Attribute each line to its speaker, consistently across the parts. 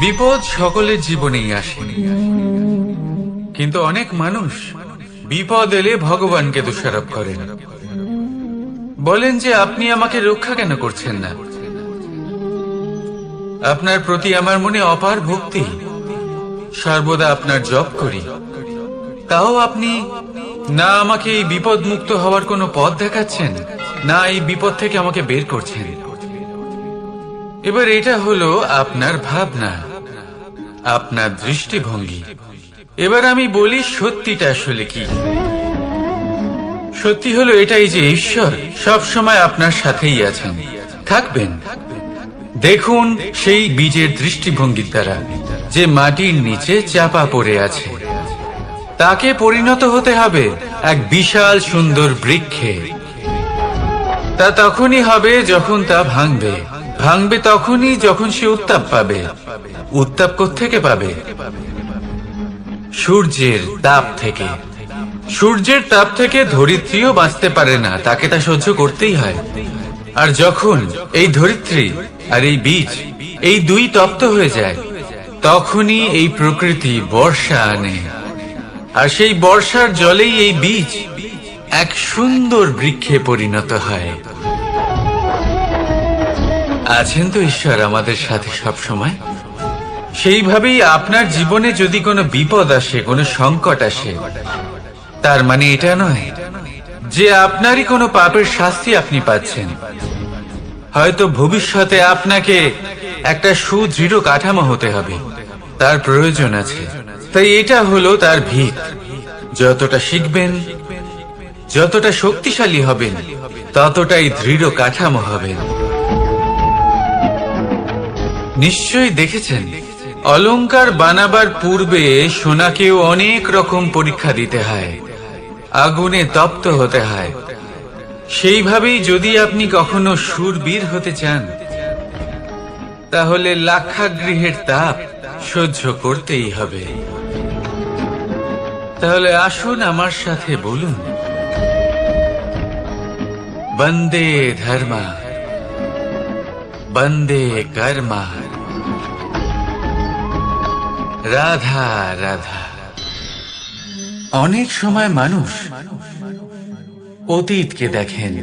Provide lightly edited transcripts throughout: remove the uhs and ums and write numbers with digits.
Speaker 1: বিপদ সকলের জীবনেই আসে, কিন্তু অনেক মানুষ বিপদ এলে ভগবানকে দোষারোপ করেন। বলেন যে আপনি আমাকে রক্ষা কেন করছেন না? আপনার প্রতি আমার মনে অপার ভক্তি, সর্বদা আপনার জপ করি, তাও আপনি না আমাকে এই বিপদ মুক্ত হওয়ার কোনো পথ দেখাচ্ছেন, না এই বিপদ থেকে আমাকে বের করছেন। এবার এটা হলো আপনার ভাবনা, আপনার দৃষ্টিভঙ্গি। এবার আমি বলি সত্যিটা আসলে কি। সত্যি হলো এটাই যে ঈশ্বর সব সময় আপনার সাথেই আছেন, থাকবেন। দেখুন সেই বীজের দৃষ্টিভঙ্গির দ্বারা যে মাটির নিচে চাপা পড়ে আছে, তাকে পরিণত হতে হবে এক বিশাল সুন্দর বৃক্ষে। তা তখনই হবে যখন তা ভাঙবে, ভাঙবে তখনই যখন সে উত্তাপ পাবে। উত্তাপ কোত্থেকে পাবে? সূর্যের তাপ থেকে। সূর্যের তাপ থেকে ধরিত্রীও বাঁচতে পারে না, তাকে তা সহ্য করতেই হয়। আর যখন এই ধরিত্রী আর এই বীজ এই দুই তপ্ত হয়ে যায়, তখনই এই প্রকৃতি বর্ষা আনে। আর সেই বর্ষার জলেই এই বীজ এক সুন্দর বৃক্ষে পরিণত হয়। আছেন তো ঈশ্বর আমাদের সাথে সব সময়। সেইভাবেই আপনার জীবনে যদি কোনো বিপদ আসে, কোনো সংকট আসে, তার মানে এটা নয় যে আপনারই কোনো পাপের শাস্তি আপনি পাচ্ছেন। হয়তো ভবিষ্যতে আপনাকে একটা সুদৃঢ় কাঠামো হতে হবে, তার প্রয়োজন আছে। তাই এটা হলো তার ভিত। যতটা শিখবেন, যতটা শক্তিশালী হবেন, ততটাই দৃঢ় কাঠামো হবেন। নিশ্চয়ই দেখেছেন, অলংকার বানাবার পূর্বে সোনাকেও অনেক রকম পরীক্ষা দিতে হয়, আগুনে তপ্ত হতে হয়। সেইভাবেই যদি আপনি কখনো শূরবীর হতে চান, তাহলে লাক্ষাগৃহের তাপ সহ্য করতেই হবে। তাহলে আসুন আমার সাথে বলুন, বন্দে ধর্মা, বন্দে কর্মা, রাধা রাধা। অনেক সময় মানুষ অতীতকে দেখেন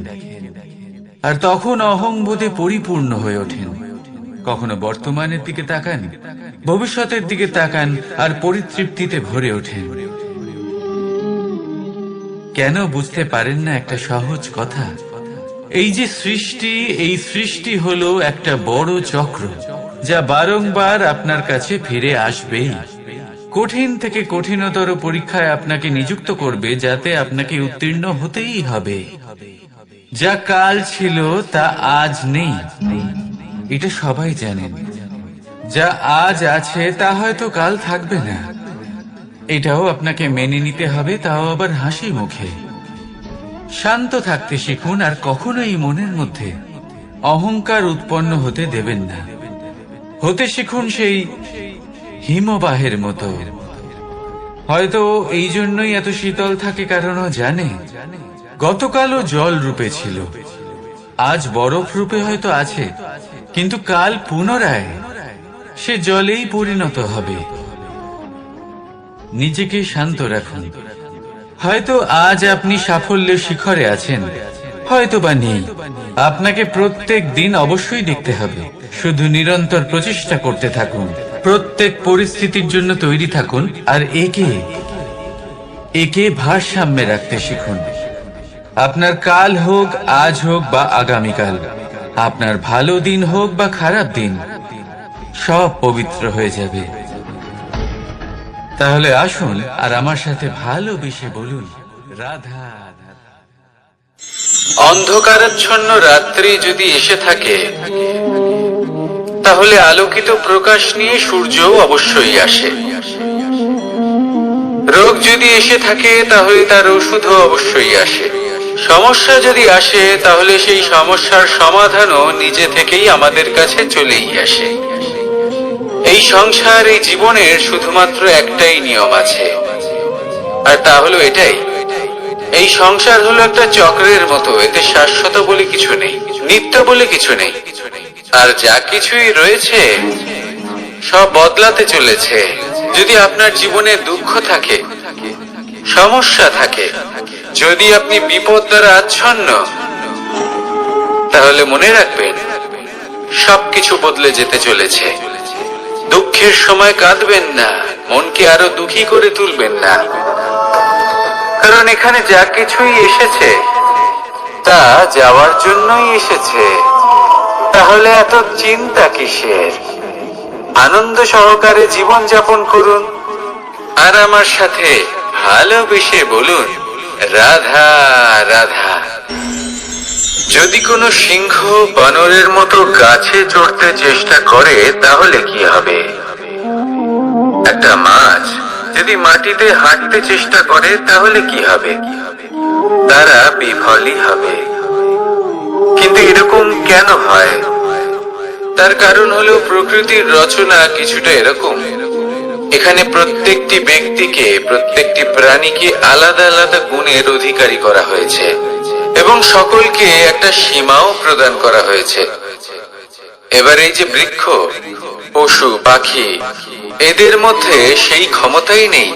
Speaker 1: আর তখন অহংবোধে পরিপূর্ণ হয়ে ওঠেন। কখনো বর্তমানের দিকে তাকান, ভবিষ্যতের দিকে তাকান আর পরিতৃপ্তিতে ভরে ওঠেন। কেন বুঝতে পারেন না একটা সহজ কথা? এই যে সৃষ্টি, এই সৃষ্টি হলো একটা বড় চক্র, যা বারংবার আপনার কাছে ফিরে আসবেই। কঠিন থেকে কঠিনতর পরীক্ষায় আপনাকে নিযুক্ত করবে, যাতে আপনাকে উত্তীর্ণ হতেই হবে। যা কাল ছিল তা আজ নেই, এটা সবাই জানেন। যা আজ আছে তা হয়তো কাল থাকবে না, এটাও আপনাকে মেনে নিতে হবে, তাও আবার হাসি মুখে। শান্ত থাকতে শিখুন আর কখনোই মনের মধ্যে অহংকার উৎপন্ন হতে দেবেন না। হতে শিখুন সেই হিমবাহের মতো। হয়তো এই জন্যই এত শীতল থাকে, কারণ ও জানে গতকালও জল রূপে ছিল, আজ বরফ রূপে হয়তো আছে, কিন্তু কাল পুনরায় সে জলেই পরিণত হবে। নিজেকে শান্ত রাখুন। হয়তো আজ আপনি সাফল্যের শিখরে আছেন, হয়তো বা নেই। আপনাকে প্রত্যেক দিন অবশ্যই দেখতে হবে। শুধু নিরন্তর প্রচেষ্টা করতে থাকুন, প্রত্যেক পরিস্থিতির জন্য তৈরি থাকুন, আর একে ভারসাম্যে রাখতে শিখুন। আপনার কাল হোক, আজ হোক বা আগামীকাল, আপনার ভালো দিন হোক বা খারাপ দিন, সব পবিত্র হয়ে যাবে। তাহলে আসুন আর আমার সাথে ভালোবেসে বলুন, রাধা। অন্ধকারাচ্ছন্ন রাত্রি যদি এসে থাকে, তাহলে আলোকিত প্রকাশ নিয়ে সূর্যও অবশ্যই আসে। রোগ যদি এসে থাকে, তাহলে তার ওষুধও অবশ্যই আসে। সমস্যা যদি আসে, তাহলে সেই সমস্যার সমাধানও নিজে থেকেই আমাদের কাছে চলেই আসে। এই সংসার, এই জীবনের শুধুমাত্র একটাই নিয়ম আছে, আর তা হলো এটাই: এই সংসার হলো একটা চক্রের মতো। এতে শাশ্বত বলে কিছু নেই, নিত্য বলে কিছু নেই, আর যা কিছুই রয়েছে সব বদলাতে চলেছে। যদি আপনার জীবনে দুঃখ থাকে, সমস্যা থাকে, যদি আপনি বিপদ দ্বারা আচ্ছন্ন, তাহলে মনে রাখবেন সবকিছু বদলে যেতে চলেছে। দুঃখের সময় কাঁদবেন না, মনকে আরো দুঃখী করে তুলবেন না, কারণ এখানে যা কিছুই এসেছে তা যাওয়ার জন্যই এসেছে। তাহলে এত চিন্তা কিসের? আনন্দ সহকারে জীবন যাপন করুন আর আমার সাথে ভালোবেসে বলুন রাধা রাধা। যদি কোনো সিংহ বানরের মতো গাছে চড়তে চেষ্টা করে তাহলে কি হবে? একটা মাছ যদি মাটিতে হাঁটতে চেষ্টা করে তাহলে কি হবে? তারা বিফলই হবে। কিন্তু এরকম কেন হয়? তার কারণ হলো প্রকৃতির রচনা কিছুটা এরকম। এখানে প্রত্যেকটি ব্যক্তিকে, প্রত্যেকটি প্রাণীকে আলাদা আলাদা গুণের অধিকারী করা হয়েছে এবং সকলকে একটা সীমাও প্রদান করা হয়েছে। এবার এই যে বৃক্ষ, পশু, পাখি, এদের মধ্যে সেই ক্ষমতাই নেই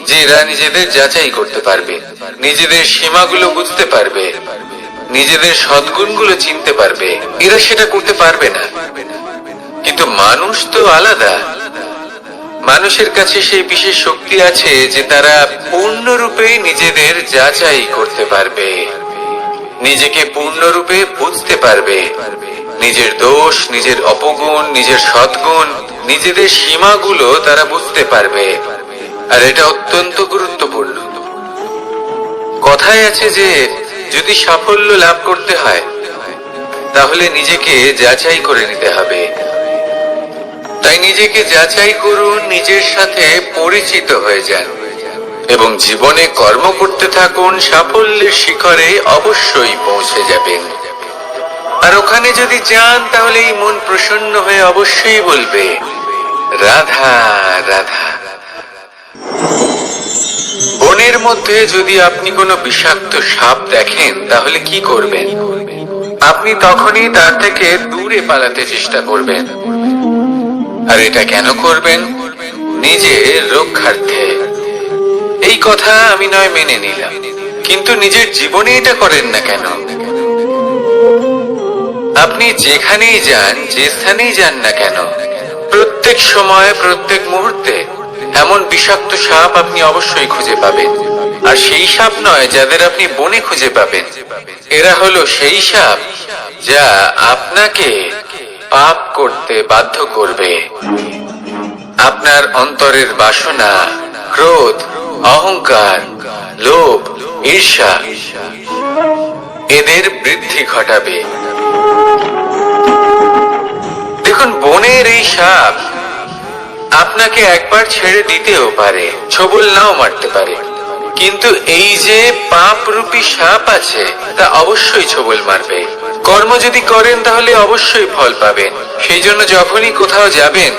Speaker 1: যে এরা নিজেদের যাচাই করতে পারবে, নিজেদের সীমাগুলো বুঝতে পারবে, নিজেদের সদ্গুণগুলো চিনতে পারবে। এরা সেটা করতে পারবে না। কিন্তু মানুষ তো আলাদা। মানুষের কাছে সেই বিশেষ শক্তি আছে যে তারা পূর্ণরূপে নিজেদের যাচাই করতে পারবে, নিজেকে পূর্ণরূপে বুঝতে পারবে, নিজের দোষ, নিজের অপগুণ, নিজের সদ্গুণ, নিজেদের সীমাগুলো তারা বুঝতে পারবে। আর এটা অত্যন্ত গুরুত্বপূর্ণ। কথায় আছে যে যদি সাফল্য লাভ করতে হয় তাহলে নিজেকে যাচাই করে নিতে হবে। তাই নিজেকে যাচাই করুন, নিজের সাথে পরিচিত হয়ে যান এবং জীবনে কর্ম করতে থাকুন। সাফল্যের শিখরে অবশ্যই পৌঁছে যাবেন। আর ওখানে যদি যান তাহলে এই মন প্রসন্ন হয়ে অবশ্যই বলবে রাধা রাধা। বনের মধ্যে যদি আপনি কোনো বিষাক্ত সাপ দেখেন তাহলে কি করবেন? আপনি তখনই তার থেকে দূরে পালাতে চেষ্টা করবেন। আর এটা কেন করবেন? নিজের রক্ষার্থে। এই কথা আমি নয় মেনে নিলাম, কিন্তু নিজের জীবনে এটা করেন না কেন? আপনি যেখানেই যান, যে স্থানেই যান না কেন, প্রত্যেক সময়, প্রত্যেক মুহূর্তে এমন বিষাক্ত সাপ আপনি অবশ্যই খুঁজে পাবেন। আর সেই সাপ নয় যাদের আপনি বনে খুঁজে পাবেন, এরা হলো সেই সাপ যা আপনাকে পাপ করতে বাধ্য করবে। আপনার অন্তরের বাসনা, ক্রোধ, অহংকার, লোভ, ঈর্ষা, এদের বৃদ্ধি ঘটাবে। দেখুন, বনের এই সাপ আপনাকে একবার ছেড়ে দিতেও পারে, ছোবল নাও মারতে পারে, কিন্তু এই যে পাপ রূপী সাপ আছে তা অবশ্যই ছোবল মারবে। কর্ম যদি করেন তাহলে অবশ্যই ফল পাবেন। সেই জন্য যখনই কোথাও যাবেন,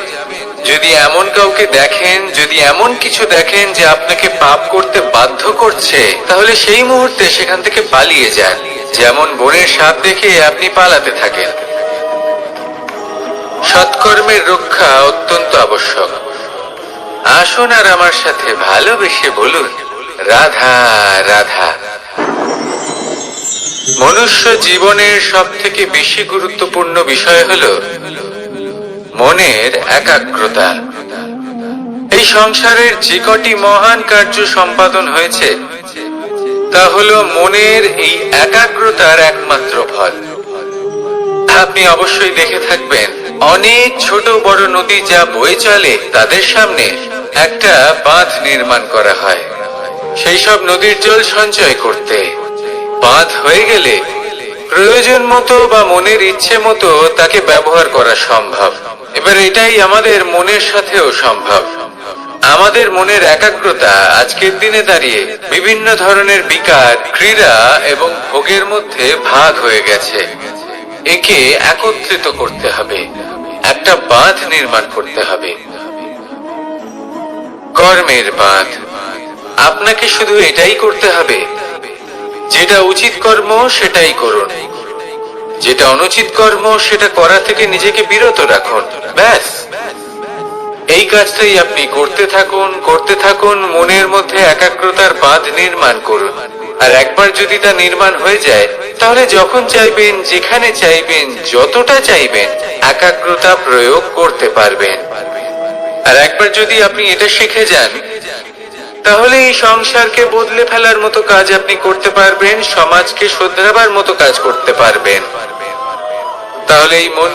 Speaker 1: যদি এমন কাউকে দেখেন, যদি এমন কিছু দেখেন যে আপনাকে পাপ করতে বাধ্য করছে, তাহলে সেই মুহূর্তে সেখান থেকে পালিয়ে যান। যেমন বনের সাপ দেখে আপনি পালাতে থাকেন। সৎকর্মের রক্ষা অত্যন্ত আবশ্যক। আসুন আর আমার সাথে ভালোবেসে বলুন রাধা রাধা। মনুষ্য জীবনের সব থেকে বেশি গুরুত্বপূর্ণ বিষয় হলো মনের একাগ্রতা। এই সংসারের যে কটি মহান কার্য সম্পাদন হয়েছে তা হলো মনের এই একাগ্রতার একমাত্র ফল। আপনি অবশ্যই দেখে থাকবেন, অনেক ছোট বড় নদী যা বয়ে চলে তাদের সামনে একটা বাঁধ নির্মাণ করা হয় সেই সব নদীর জল সঞ্চয় করতে। বাঁধ হয়ে গেলে প্রয়োজন মতো বা মনের ইচ্ছে মতো তাকে ব্যবহার করা সম্ভব। এবার এটাই আমাদের মনের সাথেও সম্ভব। আমাদের মনের একাগ্রতা আজকের দিনে দাঁড়িয়ে বিভিন্ন ধরনের বিকার, ক্রীড়া এবং ভোগের মধ্যে ভাগ হয়ে গেছে। একে একত্রিত করতে হবে, একটা বাঁধ নির্মাণ করতে হবে, কর্মের বাঁধ। আপনাকে শুধু এটাই করতে হবে, যেটা উচিত কর্ম সেটাই করুন, যেটা অনুচিত কর্ম সেটা করা থেকে নিজেকে বিরত রাখুন। ব্যাস, এই কাজটাই আপনি করতে থাকুন, মনের মধ্যে একাগ্রতার বাঁধ নির্মাণ করুন। আর একবার যদি তা নির্মাণ হয়ে যায়, তাহলে যখন চাইবেন, যেখানে চাইবেন, যতটা চাইবেন, একাগ্রতা প্রয়োগ করতে পারবেন। আর একবার যদি আপনি এটা শিখে যান, তাহলে এই সংসারকে বদলে ফেলার মতো কাজ আপনি করতে পারবেন, সমাজকে শোধরাবার মতো কাজ করতে পারবেন। তাহলে এই মন